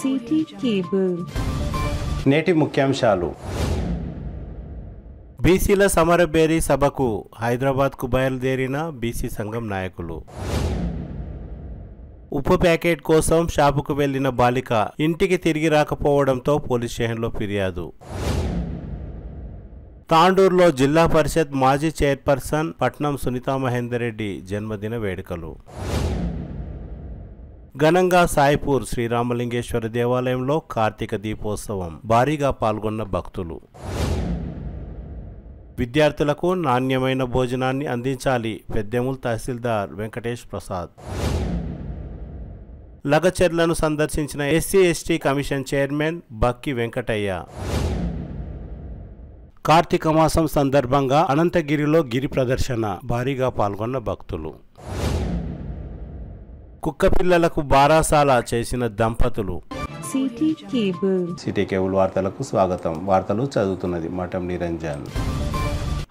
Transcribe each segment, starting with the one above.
City cable. నేటి ముఖ్యాంశాలు. బీసీల సమరబేరీ సభకు హైదరాబాద్కు బయలుదేరిన బీసీ సంఘం నాయకులు. ఉప్పు ప్యాకెట్ కోసం షాపుకు వెళ్లిన బాలిక ఇంటికి తిరిగి రాకపోవడంతో పోలీస్ స్టేషన్లో ఫిర్యాదు. తాండూరులో జిల్లా పరిషత్ మాజీ చైర్పర్సన్ పట్నం సునీతా మహేందర్ రెడ్డి జన్మదిన వేడుకలు. ఘనంగా సాయిపూర్ శ్రీరామలింగేశ్వర దేవాలయంలో కార్తీక దీపోత్సవం. భారీగా పాల్గొన్న భక్తులు. విద్యార్థులకు నాణ్యమైన భోజనాన్ని అందించాలి. పెద్దెముల్ తహసీల్దార్ వెంకటేష్ ప్రసాద్. లగచెర్లను సందర్శించిన SC ST commission chairman Bakki Venkataiah. కార్తీక మాసం సందర్భంగా అనంతగిరిలో గిరి ప్రదర్శన. భారీగా పాల్గొన్న భక్తులు. కుక్క పిల్లలకు బారాసాల చేసిన దంపతులు. సిటీ కేబుల్ వార్తలకు స్వాగతం. వార్తలు చదువుతున్నది మఠం నిరంజన్.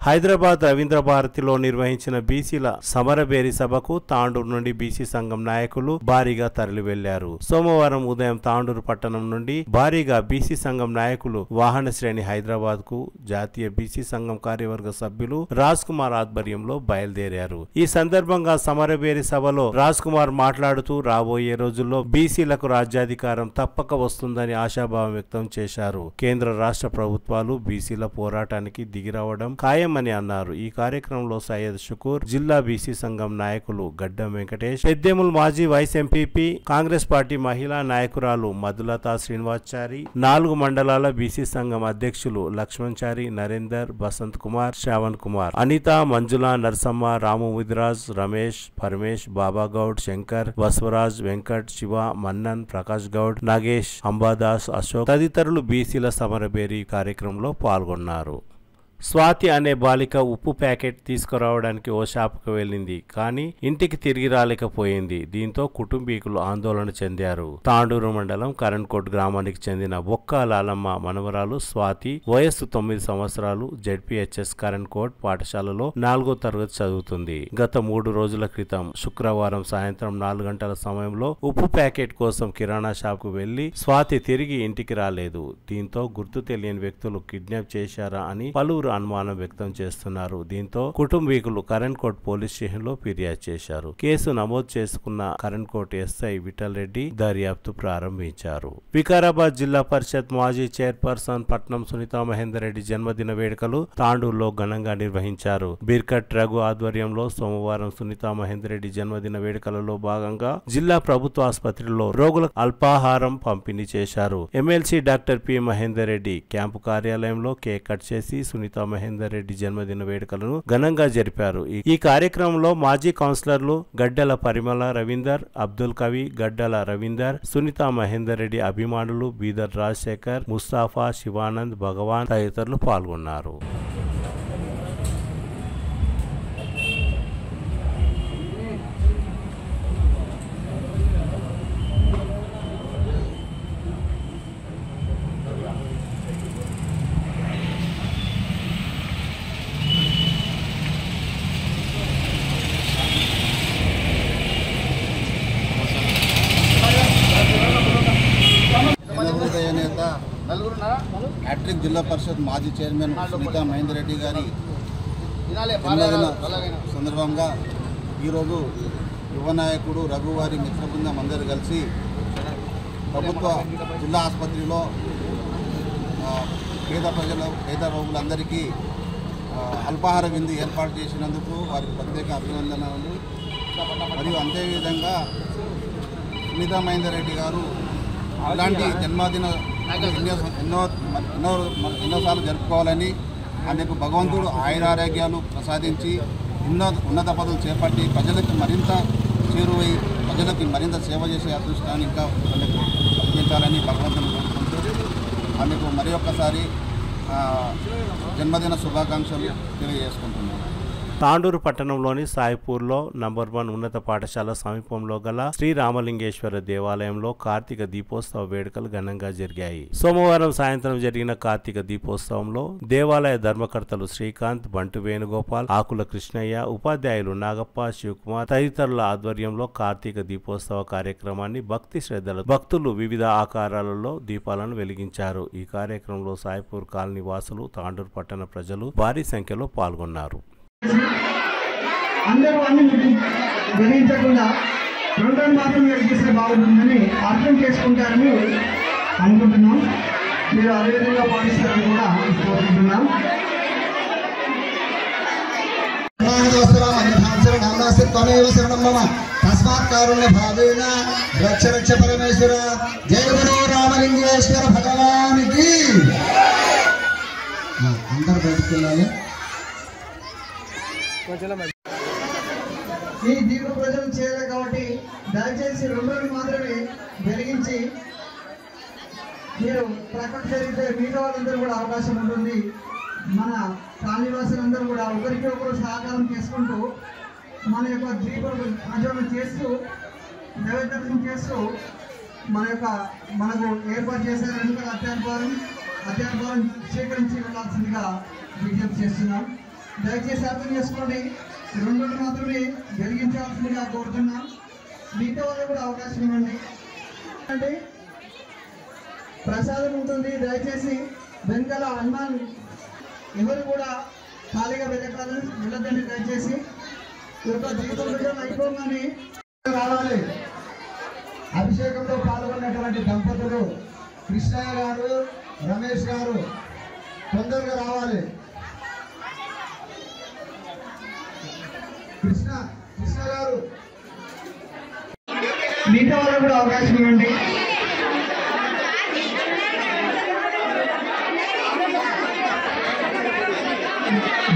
హైదరాబాద్ రవీంద్ర భారతిలో నిర్వహించిన బీసీల సమరబేరీ సభకు తాండూరు నుండి బీసీ సంఘం నాయకులు భారీగా తరలి వెళ్లారు. సోమవారం ఉదయం తాండూరు పట్టణం నుండి భారీగా బీసీ సంఘం నాయకులు వాహన శ్రేణి హైదరాబాద్ కు జాతీయ బీసీ సంఘం కార్యవర్గ సభ్యులు రాజ్ కుమార్ ఆధ్వర్యంలో బయలుదేరారు. ఈ సందర్భంగా సమరబేరీ సభలో రాజ్ కుమార్ మాట్లాడుతూ రాబోయే రోజుల్లో బీసీలకు రాజ్యాధికారం తప్పక వస్తుందని ఆశాభావం వ్యక్తం చేశారు. కేంద్ర రాష్ట్ర ప్రభుత్వాలు బీసీల పోరాటానికి దిగిరావడం ఖాయం అని అన్నారు. ఈ కార్యక్రమంలో సయ్యద్ షుకూర్, జిల్లా బీసీ సంఘం నాయకులు గడ్డం వెంకటేష్, పెద్దెముల్ మాజీ వైస్ ఎంపీపీ, కాంగ్రెస్ పార్టీ మహిళా నాయకురాలు మధులత శ్రీనివాచారి, 4 మండలాల బీసీ సంఘం అధ్యక్షులు లక్ష్మణ్చారి, నరేందర్, బసంత్ కుమార్, శ్రావణ్ కుమార్, అనిత, మంజుల, నరసమ్మ, రాము ముదిరాజ్, రమేష్, పరమేష్, బాబాగౌడ్, శంకర్, బస్వరాజ్, వెంకట్, శివ, మన్నన్, ప్రకాష్ గౌడ్, నాగేష్, అంబాదాస్, అశోక్ తదితరులు బీసీల సమరబేరీ కార్యక్రమంలో పాల్గొన్నారు. స్వాతి అనే బాలిక ఉప్పు ప్యాకెట్ తీసుకురావడానికి ఓ షాపుకు వెళ్ళింది. కానీ ఇంటికి తిరిగి రాలేకపోయింది. దీంతో కుటుంబీకులు ఆందోళన చెందారు. తాండూరు మండలం కరణ్కోట్ గ్రామానికి చెందిన బొక్క లాలమ్మ మనవరాలు స్వాతి వయస్సు 9 సంవత్సరాలు. జెడ్పీహెచ్ఎస్ కరణ్కోట్ పాఠశాలలో 4వ తరగతి చదువుతుంది. గత 3 రోజుల క్రితం శుక్రవారం సాయంత్రం 4 గంటల సమయంలో ఉప్పు ప్యాకెట్ కోసం కిరాణా షాపుకు వెళ్లి స్వాతి తిరిగి ఇంటికి రాలేదు. దీంతో గుర్తు తెలియని వ్యక్తులు కిడ్నాప్ చేశారా అని పలువురు అనుమానం వ్యక్తం చేస్తున్నారు. దీంతో కుటుంబీకులు కరణ్కోట్ పోలీస్ స్టేషన్ లో ఫిర్యాదు చేశారు. కేసు నమోదు చేసుకున్న కరణ్కోట్ ఎస్ఐ విఠల్ రెడ్డి దర్యాప్తు ప్రారంభించారు. వికారాబాద్ జిల్లా పరిషత్ మాజీ చైర్పర్సన్ పట్నం సునీతా మహేందర్ రెడ్డి జన్మదిన వేడుకలు తాండూరులో ఘనంగా నిర్వహించారు. బిర్కట్ రఘు ఆధ్వర్యంలో సోమవారం సునీతా మహేందర్ రెడ్డి జన్మదిన వేడుకలలో భాగంగా జిల్లా ప్రభుత్వ ఆసుపత్రిలో రోగులకు అల్పాహారం పంపిణీ చేశారు. MLC doctor P Mahender Reddy camp కార్యాలయంలో కేక్ కట్ చేసి సునీతా మహేందర్ రెడ్డి జన్మదిన వేడుకలను ఘనంగా జరిపారు. ఈ కార్యక్రమంలో మాజీ కౌన్సిలర్లు గడ్డల పరిమళ రవీందర్, అబ్దుల్ కవి, గడ్డల రవీందర్, సునీతా మహేందర్ రెడ్డి అభిమానులు బీదర్ రాజశేఖర్, ముస్తాఫా, శివానంద్, భగవాన్ తదితరులు పాల్గొన్నారు. హ్యాట్రిక్ జిల్లా పరిషత్ మాజీ చైర్మన్ సునీతా మహేందర్ రెడ్డి గారి జన్మదిన సందర్భంగా ఈరోజు యువ నాయకుడు రఘు వారి మిత్ర బృందం అందరూ కలిసి ప్రభుత్వ జిల్లా ఆసుపత్రిలో పేద రోగులందరికీ అల్పాహార విందు ఏర్పాటు చేసినందుకు వారికి ప్రత్యేక అభినందనలు. మరియు అంతేవిధంగా సునీతా మహేందర్ రెడ్డి గారు ఇలాంటి జన్మదిన ఎన్నోసార్లు జరుపుకోవాలని, ఆయనకు భగవంతుడు ఆయురారోగ్యాలు ప్రసాదించి ఉన్నత పదవులు చేపట్టి ప్రజలకు మరింత చేరువై ప్రజలకు మరింత సేవ చేసే అదృష్టాన్ని ఇంకా వాళ్ళకు కల్పించాలని భగవంతుని కోరుకుంటూ ఆమెకు మరి ఒక్కసారి జన్మదిన శుభాకాంక్షలు తెలియజేసుకుంటున్నాను. తాండూరు పట్టణంలోని సాయిపూర్లో నంబర్ 1 ఉన్నత పాఠశాల సమీపంలో గల శ్రీ రామలింగేశ్వర దేవాలయంలో కార్తీక దీపోత్సవ వేడుకలు ఘనంగా జరిగాయి. సోమవారం సాయంత్రం జరిగిన కార్తీక దీపోత్సవంలో దేవాలయ ధర్మకర్తలు శ్రీకాంత్, బంటు వేణుగోపాల్, ఆకుల కృష్ణయ్య, ఉపాధ్యాయులు నాగప్ప, శివకుమార్ తదితరుల ఆధ్వర్యంలో కార్తీక దీపోత్సవ కార్యక్రమాన్ని భక్తి శ్రద్ధలు భక్తులు వివిధ ఆకారాలలో దీపాలను వెలిగించారు. ఈ కార్యక్రమంలో సాయిపూర్ కాలనీ వాసులు, తాండూరు పట్టణ ప్రజలు భారీ సంఖ్యలో పాల్గొన్నారు. అందరూ అన్ని గ్రహించకుండా రెండు మాత్రం వెలిగిస్తే బాగుంటుందని అర్థం చేసుకుంటారని అనుకుంటున్నాం. మీరు అదేవిధంగా పాటిస్తారని కూడా కోరుకుంటున్నాం. తస్మాత్ కారుణ్య భావేన రక్ష రక్ష పరమేశ్వర. జయ గురు రామలింగేశ్వర భగవానికి. అందరు బయటకు వెళ్ళాలి. ఈ దీప ప్రజలు చేయాలి కాబట్టి దయచేసి 2 రోజులు మాత్రమే వెలిగించి మీరు ప్రకటన జరిగితే మిగతా వాళ్ళందరూ కూడా అవకాశం ఉంటుంది. మన కాలనీవాసులందరూ కూడా ఒకరికి ఒకరు సహకారం చేసుకుంటూ మన యొక్క దీప ప్రజ్వలన చేస్తూ దైవ దర్శనం చేస్తూ మనకు ఏర్పాటు చేశారు. ఎందుకంటే అధ్యాత్మాలను స్వీకరించి వెళ్ళాల్సిందిగా విజ్ఞప్తి చేస్తున్నాం. దయచేసి అర్థం చేసుకోండి. 2 రోజులు మాత్రమే వెలిగించాల్సిందిగా కోరుతున్నాం. మిగతా వాళ్ళు కూడా అవకాశం ఇవ్వండి. అంటే ప్రసాదం ఉంటుంది. దయచేసి వెనకాల హనుమాన్ ఎవరు కూడా ఖాళీగా వెళ్ళదండి. దయచేసి ఈ యొక్క దీపం అయిపోగానే రావాలి. అభిషేకంలో పాల్గొన్నటువంటి దంపతులు కృష్ణయ్య గారు, రమేష్ గారు తొందరగా రావాలి. కృష్ణ గారు మిగతా వాళ్ళు కూడా అవకాశం ఇవ్వండి.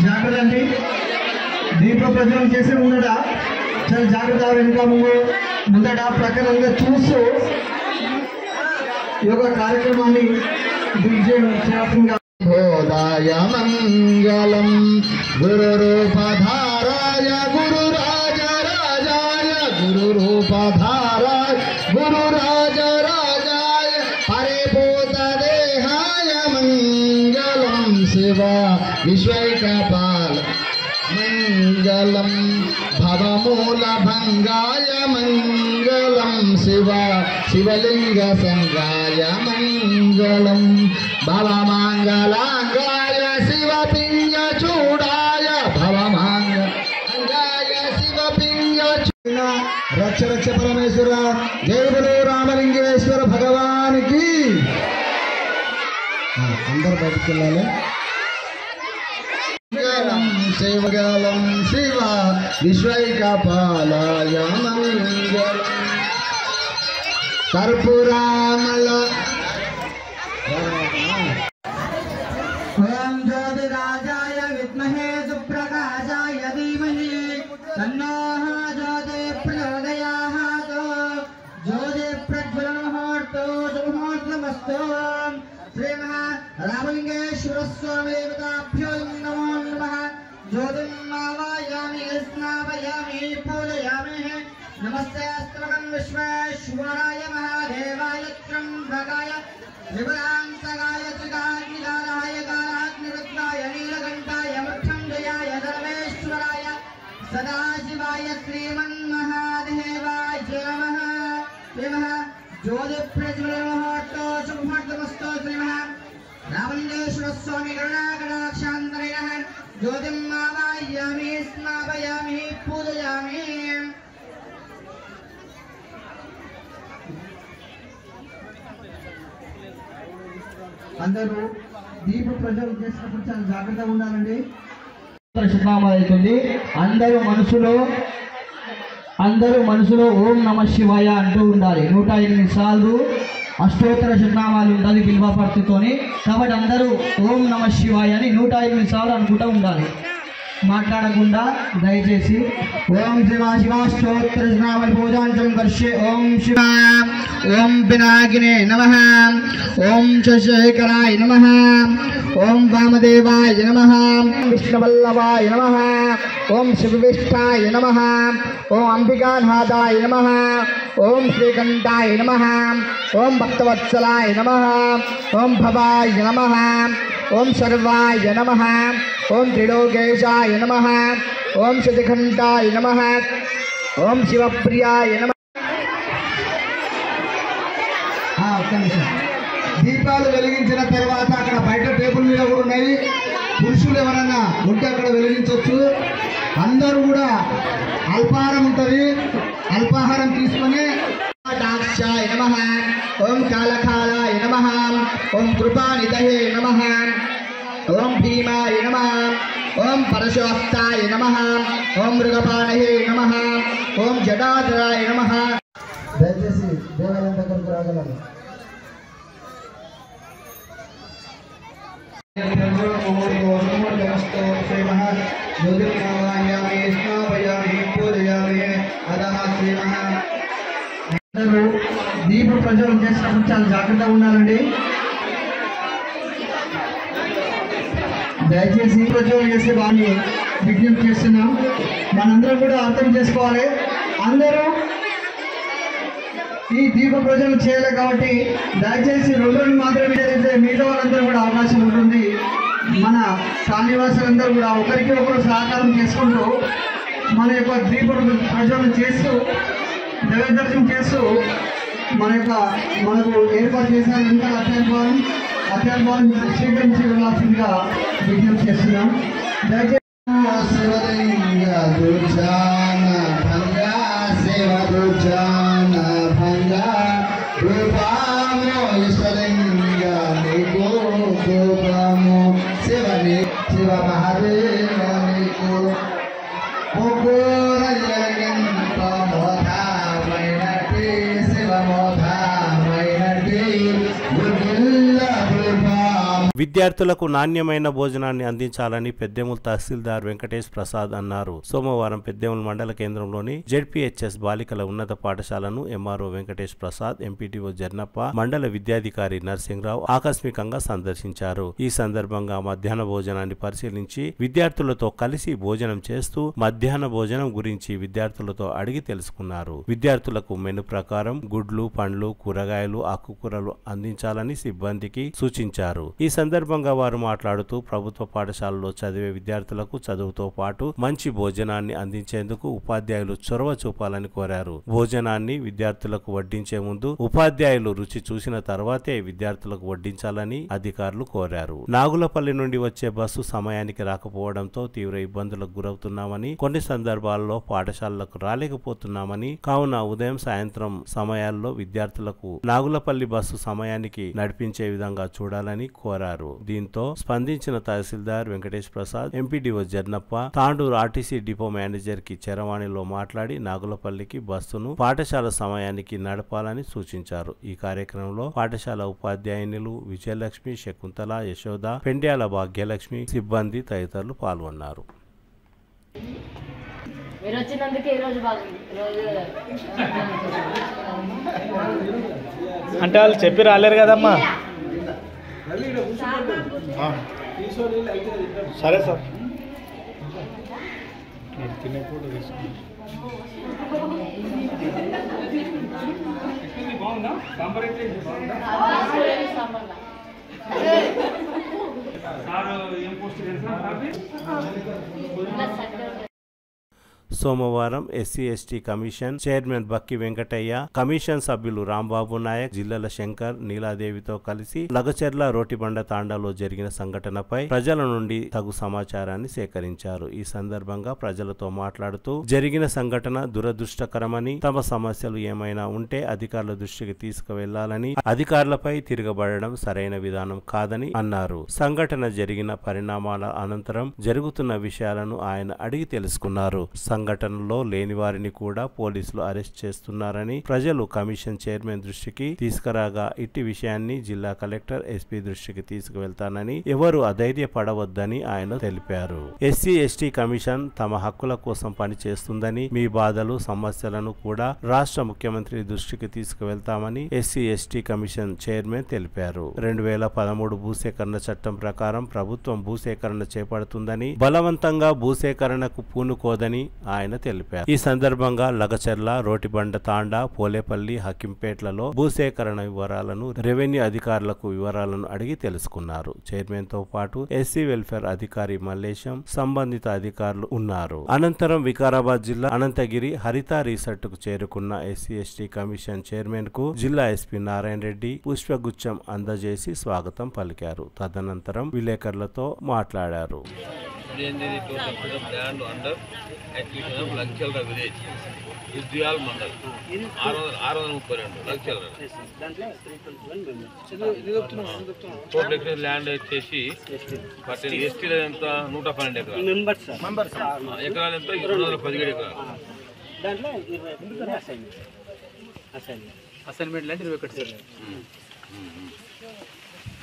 జాగ్రత్త అండి. దీప ప్రజ్వలన చేసే ముందట చాలా జాగ్రత్త. వెనుక ముందట ప్రకారంగా చూస్తూ ఈ యొక్క కార్యక్రమాన్ని చేయాల్సిందిగా. బోధాయ మంగళం గురురూపధారాయ గురురాజరాజాయ గురురూపధారాయ గురురాజరాజాయ పరిభూతదేహాయ మంగళం శివ విశ్వైకపాల మంగళం భవమూలభంగాయ మంగళం శివ శివలింగ సంగాయ మంగళం భవమంగళాంగాయ శివపింగ చూడాయ భవమంగళాంగాయ శివపింగ రక్ష రక్ష పరమేశ్వర. జయ గురు రామలింగేశ్వర భగవానికి. అందరు బయటకు వెళ్ళాలి. శివగలం శివ విశ్వైకపాలాయ మంగళం కర్పూరామల. ఓం జ్యోతిరాజాయ విద్మహే సుప్రకాశాయ ధీమహి తన్నో జ్యోతి ప్రచోదయాత్. జ్యోతి ప్రజ్వలన ముహూర్తో శుభముహూర్తమస్తు. శ్రీ రామలింగేశ్వర స్వామి దేవతాభ్యో నమో నమః. జ్యోతిర్మావాయామి స్నాపయామి పూజయామి. నమస్తే అస్తమకం విశ్వేశ్వరాయ మహాదేవాయ త్ర్యంబకాయ త్రిపురాంతకాయ త్రికాగ్నికారాయ కారాగ్నిరుద్రాయ నీలకంఠాయ మృత్యుంజయాయ సర్వేశ్వరాయ సదాశివాయ శ్రీమన్మహాదేవాయ నమః. జ్యోతి ప్రజ్వలన ముహూర్తో శుభముహూర్తమస్తు. శ్రీ రామలింగేశ్వర స్వామి కరుణాకటాక్షాంతరేణ జ్యోతిర్మావాయామి స్నాపయామి పూజయామి. అందరూ దీప ప్రజ్వలన చేసినప్పుడు చాలా జాగ్రత్తగా ఉండాలండి. అవుతుంది. అందరూ మనసులో ఓం నమ శివాయ అంటూ ఉండాలి. 108 సార్లు అష్టోత్తర శతనామాలు ఉండాలి బిల్వపర్తితోని. కాబట్టి అందరూ ఓం నమ శివాయ అని 108 సార్లు అనుకుంటూ ఉండాలి. మాట్లాడకుండా దయచేసి ఓం శివ శివాష్టోత్తరనామ పూజాంతం కర్షే ఓం శివ ఓం పినాకినే నమః ఓం శశేఖరాయ నమః ఓం వామదేవాయ నమః విష్ణువల్లభాయ నమః ఓం శివవిష్టాయ నమః ఓం అంబికానాథాయ నమః ఓం శ్రీకంఠాయ నమః ఓం భక్తవత్సలాయ నమః ఓం భవాయ నమః ఓం సర్వాయ నమః ఓం త్రిలోకేశాయ నమః ఓం శతకంఠాయ నమః ఓం శివప్రియాయ నమః. ఒక్క నిమిషం. దీపాలు వెలిగించిన తర్వాత అక్కడ బయట టేబుల్ మీద కూడా ఉన్నాయి. పురుషులు ఎవరన్నా ఉంటే అక్కడ వెలిగించవచ్చు. అందరూ కూడా అల్పాహారం ఉంటుంది, అల్పాహారం తీసుకొని దాక్షాయ నమః ఓం కాలకాలాయ నమః ఓం కృపానిధయే నమః ఓం భీమాయ నమః ఓం పరశుహస్తాయ నమః ఓం మృగపాణయే నమః ఓం జటాధరాయ నమః. దయచేసి దేవాలయం దగ్గరకు రాగలరు. దీప ప్రజ్వలన చేసినప్పుడు చాలా జాగ్రత్తగా ఉండాలండి. దయచేసి ప్రజ్వలన చేసే వారిని విజ్ఞప్తి చేస్తున్నాం. మనందరం కూడా అర్థం చేసుకోవాలి. అందరూ ఈ దీప ప్రజ్వలన చేయాలి కాబట్టి దయచేసి 2 రోజులు మాత్రమే జరిగితే మిగతా వాళ్ళందరూ కూడా అవకాశం ఉంటుంది. మన కాలనీవాసులందరూ కూడా ఒకరికి ఒకరు సహకారం చేసుకుంటూ మన యొక్క దీప ప్రజ్వలన చేస్తూ దైవ దర్శనం చేస్తూ మనకు ఏర్పాటు చేసిన వెనుక అత్యల్పాలను స్వీకరించి వెళ్ళాల్సిందిగా విజ్ఞప్తి చేస్తున్నాం. దయచేసి శివ మహాదేవ విద్యార్థులకు నాణ్యమైన భోజనాన్ని అందించాలని పెద్దెముల్ తహసీల్దార్ వెంకటేష్ ప్రసాద్ అన్నారు. సోమవారం పెద్దెముల్ మండల కేంద్రంలోని జెడ్పీహెచ్ఎస్ బాలికల ఉన్నత పాఠశాలను ఎంఆర్ఓ వెంకటేష్ ప్రసాద్, ఎంపీటీఓ జర్నప్ప, మండల విద్యాధికారి నర్సింగ్రావు ఆకస్మికంగా సందర్శించారు. ఈ సందర్భంగా మధ్యాహ్న భోజనాన్ని పరిశీలించి విద్యార్థులతో కలిసి భోజనం చేస్తూ మధ్యాహ్న భోజనం గురించి విద్యార్థులతో అడిగి తెలుసుకున్నారు. విద్యార్థులకు మెను ప్రకారం గుడ్లు, పండ్లు, కూరగాయలు, ఆకుకూరలు అందించాలని సిబ్బందికి సూచించారు. ఈ సందర్భంగా వారు మాట్లాడుతూ ప్రభుత్వ పాఠశాలలో చదివే విద్యార్థులకు చదువుతో పాటు మంచి భోజనాన్ని అందించేందుకు ఉపాధ్యాయులు చొరవ చూపాలని కోరారు. భోజనాన్ని విద్యార్థులకు వడ్డించే ముందు ఉపాధ్యాయులు రుచి చూసిన తర్వాతే విద్యార్థులకు వడ్డించాలని అధికారులు కోరారు. నాగులపల్లి నుండి వచ్చే బస్సు సమయానికి రాకపోవడంతో తీవ్ర ఇబ్బందులకు గురవుతున్నామని, కొన్ని సందర్భాల్లో పాఠశాలలకు రాలేకపోతున్నామని, కావున ఉదయం సాయంత్రం సమయాల్లో విద్యార్థులకు నాగులపల్లి బస్సు సమయానికి నడిపించే విధంగా చూడాలని కోరారు. దీంతో స్పందించిన tahsildar Venkatesh Prasad, MPDO Jarnappa Tandur RTC depot manager కి చరవాణిలో మాట్లాడి నాగులపల్లికి బస్సును పాఠశాల సమయానికి నడపాలని సూచించారు. ఈ కార్యక్రమంలో పాఠశాల ఉపాధ్యాయునులు విజయలక్ష్మి, శకుంతల, యశోద, పెండ్యాల భాగ్యలక్ష్మి, సిబ్బంది తదితరులు పాల్గొన్నారు. అంటే వాళ్ళు చెప్పి రాలేరు కదమ్మా. సరే సార్, తినే ఫోటో తీసుకుంటాం. సోమవారం SC ST commission chairman Bakki Venkataiah, commission సభ్యులు రాంబాబు నాయక్, జిల్లల శంకర్, నీలాదేవితో కలిసి లగచెర్ల రోటిబండ తాండాలో జరిగిన సంఘటనపై ప్రజల నుండి తగు సమాచారాన్ని సేకరించారు. ఈ సందర్భంగా ప్రజలతో మాట్లాడుతూ జరిగిన సంఘటన దురదృష్టకరమని, తమ సమస్యలు ఏమైనా ఉంటే అధికారుల దృష్టికి తీసుకువెళ్లాలని, అధికారులపై తిరగబడడం సరైన విధానం కాదని అన్నారు. సంఘటన జరిగిన పరిణామాల అనంతరం జరుగుతున్న విషయాలను ఆయన అడిగి తెలుసుకున్నారు. సంఘటనలో లేని వారిని కూడా పోలీసులు అరెస్ట్ చేస్తున్నారని ప్రజలు కమిషన్ చైర్మన్ దృష్టికి తీసుకురాగా ఇట్టి విషయాన్ని జిల్లా కలెక్టర్ ఎస్పీ దృష్టికి తీసుకువెళ్తానని ఎవరు అధైర్యపడవద్దని ఆయన తెలిపారు. ఎస్సీ ఎస్టీ కమిషన్ తమ హక్కుల కోసం పనిచేస్తుందని మీ బాధలు సమస్యలను కూడా రాష్ట్ర ముఖ్యమంత్రి దృష్టికి తీసుకువెళ్తామని ఎస్సీ ఎస్టీ కమిషన్ చైర్మన్ తెలిపారు. 2013 భూసేకరణ చట్టం ప్రకారం ప్రభుత్వం భూసేకరణ చేపడుతుందని బలవంతంగా భూసేకరణకు పూనుకోదని ఆయన తెలిపారు. ఈ సందర్భంగా లగచర్ల, రోటిబండ తాండా, పోలేపల్లి, హకింపేట్లలో భూసేకరణ వివరాలను రెవెన్యూ అధికారులకు వివరాలను అడిగి తెలుసుకున్నారు. చైర్మన్ తో పాటు ఎస్సీ వెల్ఫేర్ అధికారి మల్లేశం, సంబంధిత అధికారులు ఉన్నారు. అనంతరం వికారాబాద్ జిల్లా అనంతగిరి హరిత రిసార్ట్ కు చేరుకున్న ఎస్సీ ఎస్టీ కమిషన్ చైర్మన్ కు జిల్లా ఎస్పీ నారాయణ రెడ్డి పుష్పగుచ్చం అందజేసి స్వాగతం పలికారు. తదనంతరం విలేకరులతో మాట్లాడారు. ల్యాండ్ వచ్చేసి ఎస్టీ ఎంత 112 ఎకరాలు ఎంత 217 ఎకరాలు assignment land 21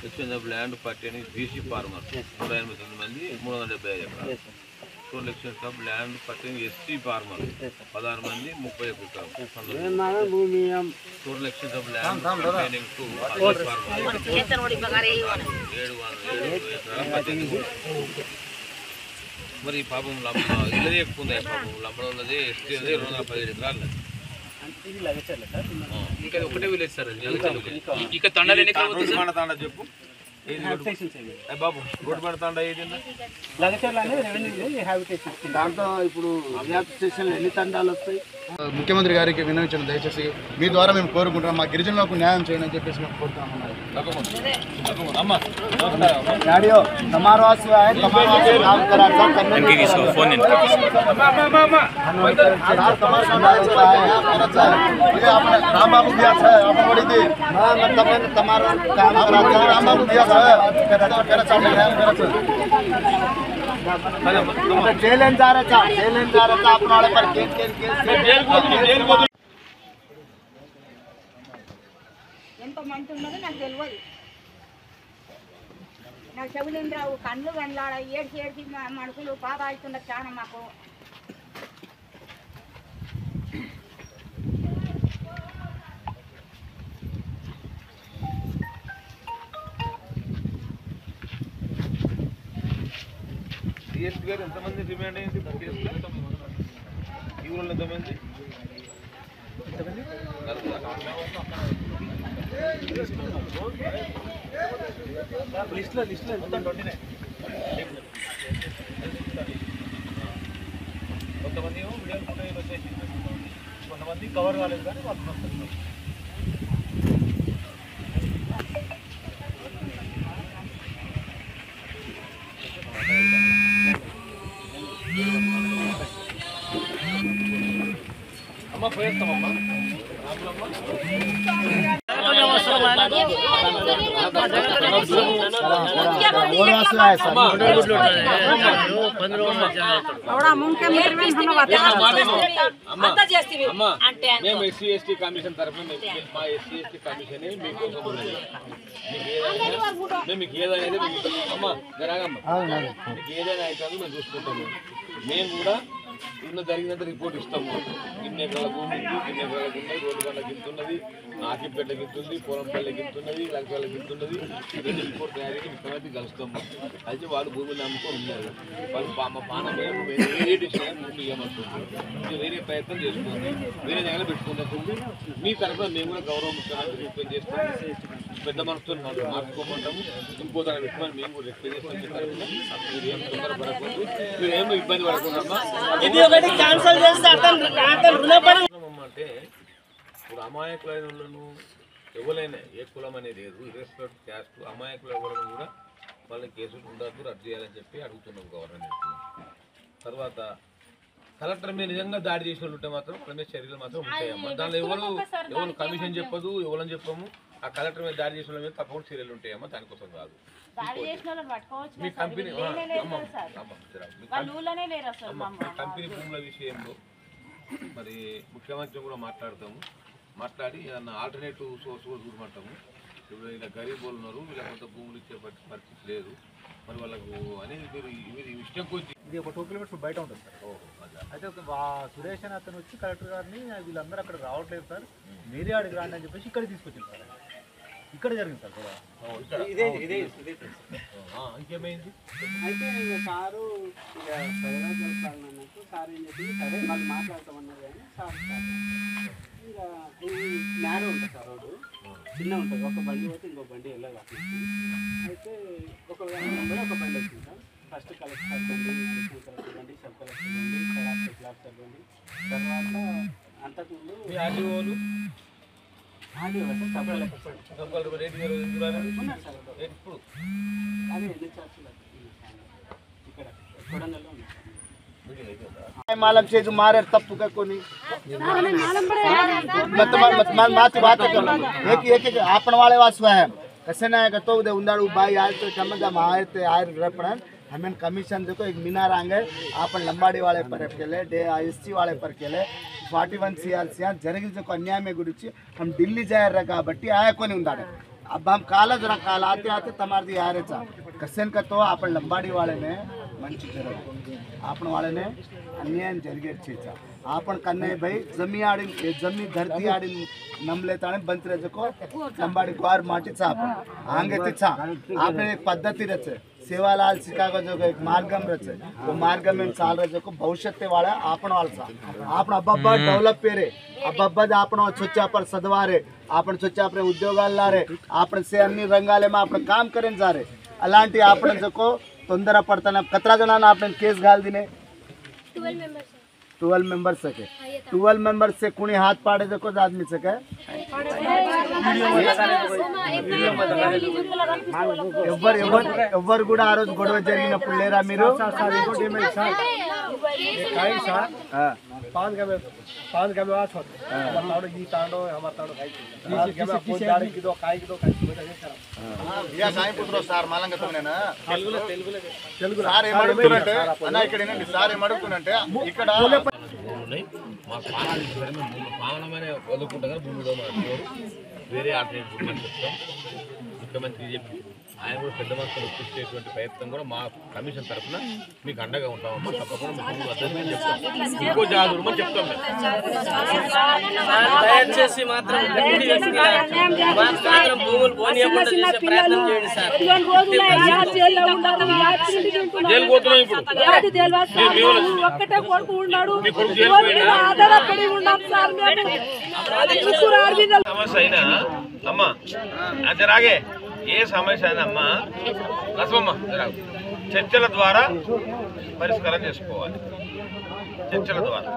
section of land పట్టేని బీసీ ఫార్మర్ 189 మంది 375 ఎకరాలు. 2 లక్షల ఆఫ్ ల్యాండ్ పట్టేని ఎస్టీ ఫార్మర్ 16 మంది 30 ఎకరాలు. 2 లక్షల ఆఫ్ ల్యాండ్ పట్టేనింగ్ టు ఫార్మర్ 7 మరి పాపం ఇల్లదే ఎక్కువ ఉంది. పాపం లంబడం ఉన్నది ఎస్టీ ఉన్నది 217 ఎకరాలు. ఇంకా ఒకటే విలేజ్ సార్ ఇక తండాలు ఎన్ని తాండా చెప్పు బాబు రోడ్డు తాండా ఏది దాంతో ఇప్పుడు స్టేషన్లో ఎన్ని తండాలు వస్తాయి? ముఖ్యమంత్రి గారికి విన్నవించండి దయచేసి మీ ద్వారా మేము కోరుకుంటున్నాం. మా గిరిజనులకు న్యాయం చేయండి అని చెప్పేసి మేము కోరుతున్నాము. रामबाबू दिया है अपन बड़ी थी तुम्हारा रामबाबू दिया है चैलेंज आ रहा था अपने वाले पर केस ఎంత మంచి ఉన్నదో నాకు తెలియదు. నాకు చెవులేం రావు, కళ్ళు వెనలాడ ఏడ్చి మనుషులు బాధ అవుతున్నారు చాలా మాకు. డిఎస్పీ గారు ఎంతమంది డిమాండ్ అయింది? ఈ ఊళ్ళో ఎంతమంది? కొంతమంది వచ్చేసి కొంతమంది కవర్ కాలేదు కానీ వాళ్ళు అమ్మ పోయేస్తామమ్మా మేము ఎస్సీ ఎస్టీ కమిషన్ తరఫున మా ఎస్సీ ఎస్టీ కమిషన్ మీకోసం మేము మీకు ఏదైనా అమ్మ జరగమ్మ మీకు ఏదైనా అయితే మేము చూసుకుంటాము. మేము కూడా ఇన్న జరిగినంత రిపోర్ట్ ఇస్తాము. ఇన్ని ఎకరాల భూమి ఇన్ని ఎకరాలకు ఉన్నది, రోడ్డు గంటకి ఇంతున్నది, ఆకిపేటకి ఇంతున్నది, పొలంపల్లికి ఇంతున్నది, లంకలకి ఇంతున్నది. రెండు రిపోర్ట్ తయారీ ముఖ్యమంత్రి కలుస్తాము. అయితే వాళ్ళు భూమిని నమ్ముకొని ఉన్నారు. వాళ్ళు మా పానం వేరే డిసిషన్ భూమి ఇవ్వమంటుంది. ఇది వేరే ప్రయత్నం చేసుకోండి, వేరే దగ్గర పెట్టుకున్నప్పుడు మీ తరఫున మేము కూడా గౌరవ ముఖ్యమంత్రి రిక్వెస్ట్ చేస్తాము. పెద్ద మనసుతో మార్చుకోమంటాము. ఇంకో దాన్ని పెట్టుకొని మేము కూడా రిక్వెస్ట్ చేస్తాం. మీరు ఏం తొందరపడకూడదు, మీరు ఏమో ఇబ్బంది పడకుండా అంటే ఇప్పుడు అమాయకులైన వాళ్ళను ఎవరైనా ఏ కులం అనేది లేదు, ఇర్రెస్పెక్ట్ క్యాస్ట్ అమాయకులు ఎవరైనా కూడా వాళ్ళని కేసులు ఉండద్దు, రద్దు చేయాలని చెప్పి అడుగుతున్నాం గవర్నమెంట్. తర్వాత కలెక్టర్ మీద నిజంగా దాడి చేసిన ఉంటే మాత్రం వాళ్ళ మీద చర్యలు మాత్రం ఉంటాయమ్మా. దానిలో ఎవరు కమిషన్ చెప్పదు, ఎవరని చెప్పము. ఆ కలెక్టర్ మీద దాడి చేసిన మీద తప్పకుండా చర్యలు ఉంటాయమ్మా, దానికోసం కాదు. మీ కంపెనీ కంపెనీ భూముల విషయంలో మరి ముఖ్యమంత్రి కూడా మాట్లాడి ఆల్టర్నేటివ్ సోర్స్ కూడా చూడమంటాము. ఇప్పుడు ఇలా గరీబులు ఉన్నారు, వీళ్ళ భూములు ఇచ్చే పరిస్థితి లేదు, మరి వాళ్ళకు అనేది మీరు ఇష్టం కొద్ది. ఇది ఒక 2 కిలోమీటర్స్ బయట ఉంటుంది సార్. అయితే సురేష్ అని అతను వచ్చి కలెక్టర్ గారిని వీళ్ళందరూ అక్కడ రావట్లేదు సార్, మీరే అడిగి రాండి అని చెప్పేసి ఇక్కడ తీసుకొచ్చింది సార్. ఇక్కడ జరిగింది సార్ కూడా ఇంకేమైంది అయితే సారు ఇక సరదా కలుపుతానన్నట్టు సార్ ఏం చెప్పి సరే వాళ్ళు మాట్లాడతామన్నారు కానీ సార్ ఇక ఇది నేరో ఉంటుంది సార్ రోడ్డు చిన్న ఉంటుంది, ఒక బండి పోతే ఇంకో బండి వెళ్ళదు. అయితే ఒక నెంబర్ ఒక బండి వచ్చింది సార్. ఫస్ట్ కలెక్టర్ బండి, అడిషనల్ కలెక్టర్ బండి, సబ్ కలెక్టర్ బండి, క్లాస్టర్ బండి, తర్వాత అంతకుముందు ఆడియో సార్ సబ్ కలెక్టర్ ఉన్నారు సార్. ఇప్పుడు అదే ఎన్ని చార్జీలు ఇక్కడ కొడంగల్లో ఉంది. मालम से जो मारे तप्पू का कोनी माती बात एक आपण वाले वास है कैसे ना है तो उदे उंदाड़ू भाई आज तो चमचा मारते आयर रपण हमें कमीशन देखो एक मीनार आंगे आपण लंबाड़ी वाले पर केले डे एसटी वाले पर केले 41 CRC జరిగిన जो अन्याय में गुरुची हम दिल्ली जाए रहा కాబట్టి आया कोनी उंदाड़े अब हम काला जरा काल आते आते तमार दी आ रहे कसन का तो आपण लंबाड़ी वाले ने मंची जरूर आपण वाले ने अन्याय జరిగే చేचा आपण कन्ने भाई जमी आड़ी जमी धरती आड़ी नमले ताने बंतरे जको लंबाड़ी ग्वार माटी चाप आंगे तिचा आपने एक पद्धति रचे सेवालाल शिकागो जो एक मार्गम रचे वो मार्गम में चाल रहे जको भविष्य वाला आपण वाला आपण अब्बा डेवलप पेरे अब्बा आपण चोचा पर सदवारे आपण चोचा पर उद्योगाल लारे आपण से अन्य रंगाले में आपण काम करें जा रे అలాంటి आपण जको तोंदरा पड़ता कतरा जना आपने केस घाल दिने 12 मेंबर्स सके 12 मेंबर्स से कुणी हाथ पाड़े देखो आदमी सके एव्वर కూడా ఆ రోజు గొడవ జరిగినప్పుడు లేరా మీరు पाँच का विवाद होता ये तांडो हमारा तांडो खाई की दो खाई की दो యా సాయి పుత్రో సార్ మాలంగా తోనేనా తెలుగు సార్ ఏం అడుగుతున్నట్టే అన్న ఇక్కడ ఏంటి సార్ ఏం అడుగుతున్నట్టే ఇక్కడ మా పావనమైన వదులుకుంటా భూమిలో వేరే ఆల్టర్నేటివ్ చెప్తాం ముఖ్యమంత్రి చెప్పి ఆయన కూడా పెద్ద మనసులో ఒప్పించేటువంటి ప్రయత్నం కూడా మా కమిషన్ తరఫున మీకు అండగా ఉంటామమ్మా. తప్పకుండా మీకు అర్థమని చెప్తాం, ఇంకో జాగ్రత్త చెప్తాం. దయచేసి మాత్రం భూములు పోనీయకుండా చేసే ప్రయత్నం చేయండి సార్. జైలు పోతున్నాం ఇప్పుడు ఒక్కటే కొడుకు ఉన్నాడు, సమస్య అయినా అమ్మా అది రాగే ఏ సమస్య అయినా అమ్మా లక్ష్మమ్మ చర్చల ద్వారా పరిష్కారం చేసుకోవాలి. చర్చల ద్వారా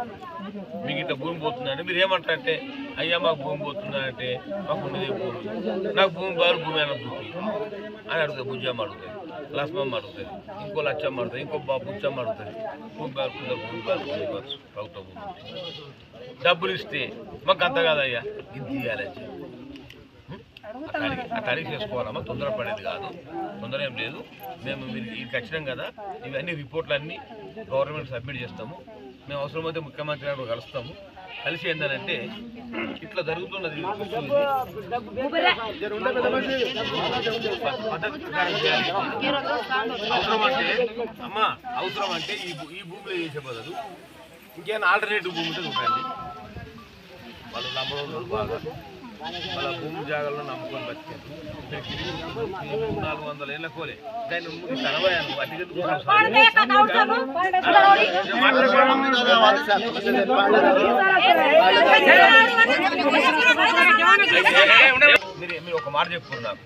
మీకు ఇంత భూమి పోతుందంటే మీరు ఏమంటారంటే అయ్యా మాకు భూమి పోతుందంటే మాకు ఉండేది భూమి, నాకు భూమి బారు భూమి అయినా చూపి అని అడుగుతుంది. బుజ్జమ్మ అడుగుతుంది, లక్ష్మమ్మ అడుగుతుంది, ఇంకో లచ్చమ్మ అడుగుతుంది, ఇంకో బుచ్చమ్మ అడుగుతుంది. భూమి బారు భూమి బారు ప్రభుత్వ భూమి డబ్బులు ఇస్తే మాకు అంత కాదయ్యా ఇది ఇవ్వాలని చెప్పి అట్లా అడిగి చేసుకోవాలమ్మా. తొందరపడేది కాదు, తొందర ఏం లేదు. మేము మీరు ఇది ఖచ్చితం కదా, ఇవన్నీ రిపోర్ట్లు అన్నీ గవర్నమెంట్ సబ్మిట్ చేస్తాము. మేము అవసరమైతే ముఖ్యమంత్రి గారు కలుస్తాము. కలిసి ఏంటంటే ఇట్లా జరుగుతున్నది అవసరం అంటే అమ్మా అవసరం అంటే ఈ భూమిలో చేసే బదులు ఇంకేమైనా ఆల్టర్నేటివ్ భూమి ఉంటే చూడండి. వాళ్ళు నమ్మడం బాగా వాళ్ళ భూమి జాగాల్లో నమ్ముకొని బతికారు. 400 ఏళ్ళ కోలే దాన్ని కనబోయాను మీరు ఒక మాట చెప్పుకోరు నాకు.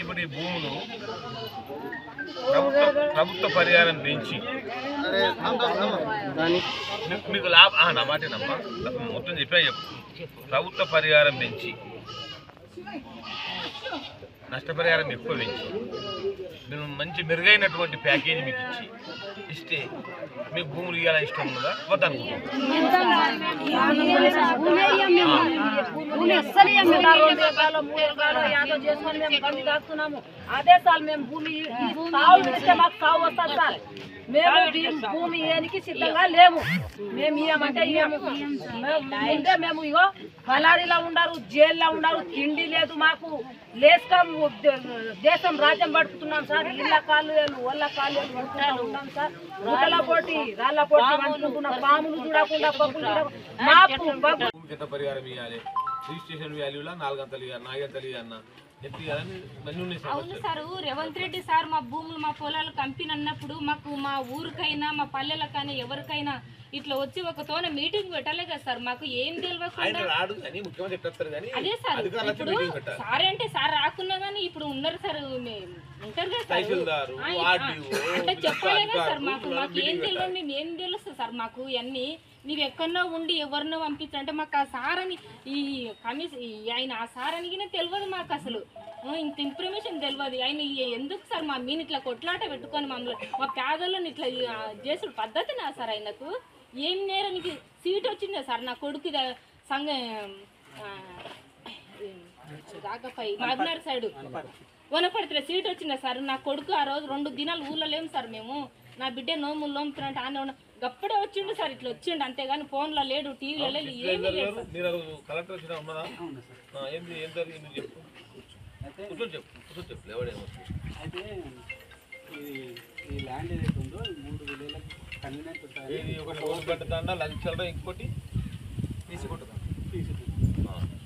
ఇప్పుడు ఈ భూములు ప్రభుత్వ పరిహారం పెంచి మీకు లాభం నా మాటేనమ్మా మొత్తం చెప్పా చెప్పు. ప్రభుత్వ పరిహారం పెంచి నష్టపరిహారం ఎక్కువ పెంచి మేము మంచి మెరుగైనటువంటి ప్యాకేజీ మీకు ఇస్తే మీకు భూములు ఇవ్వాలని ఇష్టం ఉన్నదా వద్దనుకుంటున్నాం. భూమి అస్సలు ఏం లేదు. 2 ఎకరాలు 3 ఎకరాలు యాదో చేసుకొని మేము గండి దాస్తున్నాము. అదే సార్ మేము భూమి సాగు ఇస్తే మాకు సాగు వస్తుంది సార్. మేము భూమి ఇయ్యడానికి సిద్ధంగా లేము. మేము ఇయ్యమంటే ముందే మేము ఇగో కలారీలో ఉండారు, జైల్లో ఉండారు, తిండి లేదు మాకు. లేస్తాం దేశం రాజ్యం పడుతున్నాం సార్. ఇళ్ళ కాళ్ళు ఒళ్ళ కాళ్ళు ఉంటాం సార్. ఊటల పోటీ రాళ్ళ పోటీ అనుకుంటున్నాం. పాములు చూడకుండా పప్పులు చూడకుండా ఎంత పరిహారం ఇవ్వాలి, రిజిస్ట్రేషన్ వాల్యూలా 4 గంటలు ఇవ్వాలి, 4 గంటలు ఇవ్వన్నా అవును సార్. రేవంత్ రెడ్డి సార్ మా భూములు మా పొలాలు కంపెనీ అన్నప్పుడు మాకు మా ఊరికైనా మా పల్లెలకైనా ఎవరికైనా ఇట్లా వచ్చి ఒక తోన మీటింగ్ పెట్టాలి కదా సార్. మాకు ఏం తెలియకుండా అదే సార్. ఇప్పుడు సార్ అంటే సార్ రాకున్నా కానీ ఇప్పుడు ఉన్నారు సార్, ఉంటారు కదా సార్. అంటే చెప్పాలి కదా సార్. మాకు ఏం తెలియదు, మేము ఏం తెలుస్తుంది సార్ మాకు ఇవన్నీ. నీవు ఎక్కడో ఉండి ఎవరినో పంపించంటే మాకు ఆ సార్ అని ఈ ఆయన ఆ సార్ అని తెలియదు మాకు. అసలు ఇంత ఇన్ఫర్మేషన్ తెలియదు. ఆయన ఎందుకు సార్ మా మీన్ ఇట్లా కొట్లాట పెట్టుకొని మమ్మల్ని మా పేదలను ఇట్లా చేసుడు పద్ధతి నా సార్. ఆయనకు ఏం నేరానికి సీట్ వచ్చిందా సార్ నా కొడుకు సంఘ రాకపై మాగ్నార్ సైడ్ వనపడితే సీట్ వచ్చిందా సార్. నా కొడుకు ఆ రోజు 2 దినాలు ఊళ్ళో లేము సార్. మేము నా బిడ్డ నోములు నోముతున్నట్టు ఆయన గప్పుడే వచ్చిండు సార్. ఇట్లా వచ్చిండు అంతేగాని ఫోన్లో లేడు, టీవీలో లేదు, ఏమీ లేదు సార్. అయితే ఈ ల్యాండ్ ఏదైతే ఉందో 3 విలేజ్లకు కన్వీనెంట్ ఉంటుంది. లంచంలో ఇంకోటి తీసుకుంటుందా.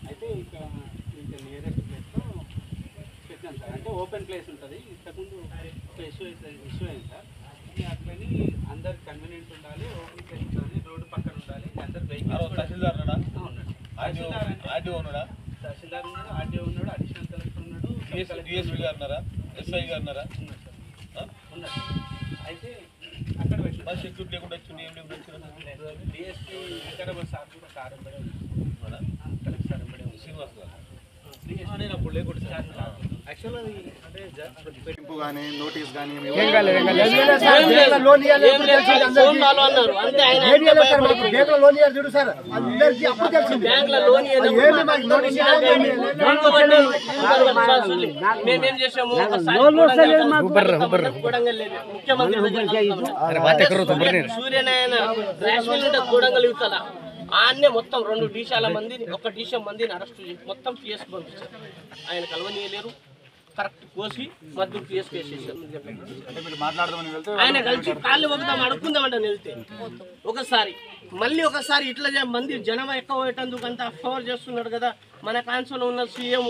అయితే ఇంకా నియరెస్ట్ ప్లేస్లో పెట్టాను సార్. అంటే ఓపెన్ ప్లేస్ ఉంటుంది. ఇంతకుముందు ఇష్యూ అయింది సార్. అట్లని అందరు కన్వీనియంట్ ఉండాలి, ఓపెన్ ప్లేస్ ఉండాలి, రోడ్డు పక్కన ఉండాలి. అందరు తహసీల్దార్ ఉన్నాడా? తహసీల్దార్ ఉన్నాడు, ఆర్డీఓ ఉన్నాడు, అడిషనల్ కలెక్టర్ ఉన్నాడు, డిఎస్పీ గారు ఉన్నారా, ఎస్ఐ గారు ఉన్నారా? ఉన్నారు. అయితే అక్కడ పెట్టిన సెక్యూరిటీ లేకుండా వచ్చింది, ఏం లేకుండా డిఎస్పీ వికారాబాద్ సార్ కూడా సార్ ఎంబడే కలెక్టర్ సార్ ఎంబడే శ్రీనివాస్ గారు నేను అప్పుడు లేకుండా సార్ యాక్చువల్గా అంటే కానీ నోటీస్ కానీ చూడు సార్ అందరికీ అప్పుడు తెలిసింది. మేమేం చేసాము సూర్యనారాయణ రైస్ మిల్ ఉంటుంది కూడంగల్ యువతల ఆన్నే మొత్తం 2 డీశాల మందిని 1 డీశం మందిని అరెస్ట్ చేసి మొత్తం పిఎస్కి పంపించారు. ఆయన కలవనీయలేరు. కరెక్ట్ కోసి మధ్య పిఎస్కి వేసేసారు. ఆయన కలిసి కాళ్ళు ఒకదాం అడుక్కుందామంటే వెళ్తే మళ్ళీ ఒకసారి ఇట్లా మంది జనం ఎక్కువ పోయేటందుకు అంతా ఫేవర్ చేస్తున్నాడు కదా మన కాన్సోలో ఉన్న సీఎం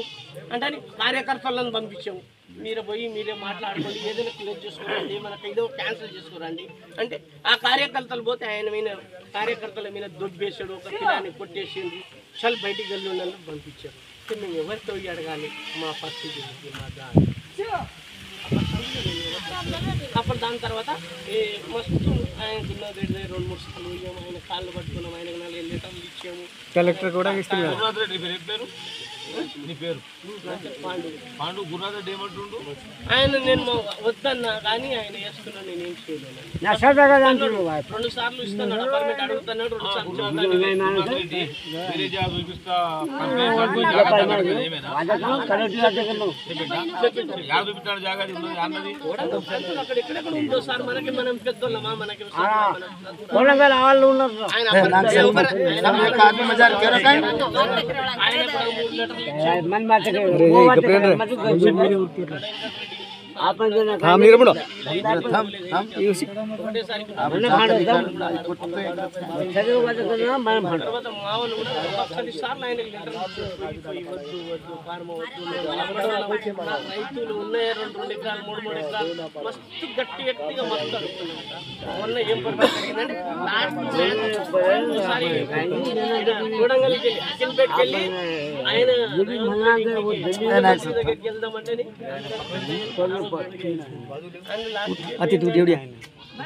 అంటే కార్యకర్తలను పంపించాము. మీరే పోయి మీరే మాట్లాడుకోండి, ఏదైనా క్లియర్ చేసుకోరండి, మనకు ఏదో క్యాన్సిల్ చేసుకోరండి అంటే ఆ కార్యకర్తలు పోతే ఆయన మీద కార్యకర్తల మీద దొబ్బేసాడు, ఒక పిల్లని కొట్టేసింది, చాలా బయటికి వెళ్ళి ఉండాలని పంపించారు. మేము ఎవరితో అడగాలి మా పరిస్థితి మా దాని అప్పుడు దాని తర్వాత మస్తు ఆయనకున్న 2-3 సార్లు ఆయన కాళ్ళు పట్టుకున్నాం, ఆయనకు 4 లీటర్లు ఇచ్చాము. కలెక్టర్ కూడా పేరు నీ పేరు పాండు గురునాథ్ రెడ్డి ఏమంటుండు? ఆయన నేను వద్దన్నా కానీ ఆయన వేసుకున్నాను, నేను ఏం చేయలేదు. 2 సార్లు ఇస్తున్నాడు, అపార్ట్మెంట్ అడుగుతున్నాడు, 2 సార్లు అక్కడ ఎక్కడెక్కడ ఉందో సార్ మనకి మనం పెద్దోళ్ళమా మనకి రైతులు ఉన్నాయి 2 ఎకరాలు 3 ఎకరాలు మస్తు గట్టిగా మస్తు అడుగుతున్నాం. మొన్న ఏం పరిస్థితి చూడంగల్కి అఖిల్పేట్కి వెళ్ళి ఆయన దగ్గరికి వెళ్దామంటే अति तू देवड़िया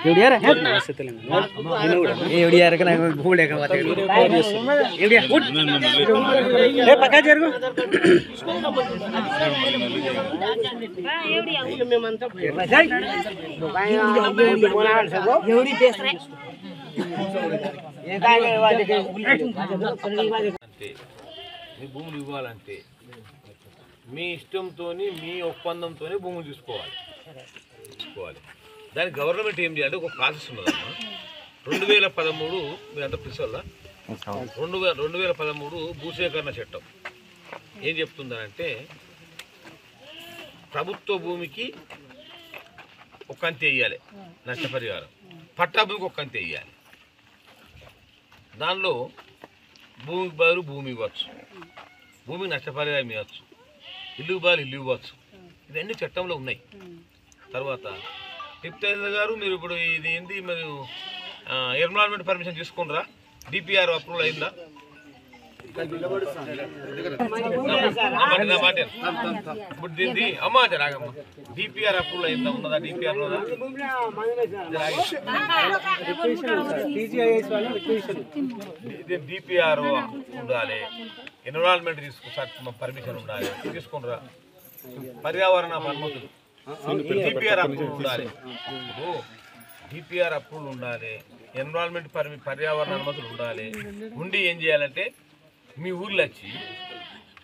देवड़िया रे देवड़िया रे कना भूले का बात देवड़िया उठ ए पक्का जरगो మేమంతా देवड़ी पेस रे ये काय वाजे के మీ భూములు ఇవ్వాలంటే మీ ఇష్టంతో మీ ఒప్పందంతో భూములు తీసుకోవాలి. దానికి గవర్నమెంట్ ఏం చేయాలి, ఒక ప్రాసెస్ ఉన్నదమ్మా. 2013 మీరంతా ప్రిన్సిపల్లా 2013 భూసేకరణ చట్టం ఏం చెప్తుందనంటే ప్రభుత్వ భూమికి ఒక అంతే వేయాలి నష్టపరిహారం, పట్టా భూమికి ఒక అంతే వేయాలి. దానిలో భూమికి బదులు భూమి ఇవ్వచ్చు, భూమికి నష్టపరిహారం ఇవ్వచ్చు, ఇల్లు బదులు ఇల్లు ఇవ్వచ్చు. ఇవన్నీ చట్టంలో ఉన్నాయి. తర్వాత టిప్టైలర్ గారు మీరు ఇప్పుడు ఇది ఏంటి మీరు ఎన్విరాన్మెంట్ పర్మిషన్ తీసుకున్నారా? డిపిఆర్ అప్రూవల్ అయిందా? ఇప్పుడు దీన్ని అమ్మా రాగమ్మ డిపిఆర్ అప్రూవల్ అయిందా? ఉన్నదా డిపిఆర్? డిపిఆర్ ఉండాలి, ఎన్విరాన్మెంట్ పర్మిషన్ ఉండాలి. తీసుకున్నారా? పర్యావరణ అనుమతులు డిపిఆర్ అప్రూవల్ ఉండాలి. డిపిఆర్ అప్రూవల్ ఉండాలి, ఎన్విరాన్మెంట్ పర్యావరణ అనుమతులు ఉండాలి. ఉండి ఏం చేయాలంటే మీ ఊర్లో వచ్చి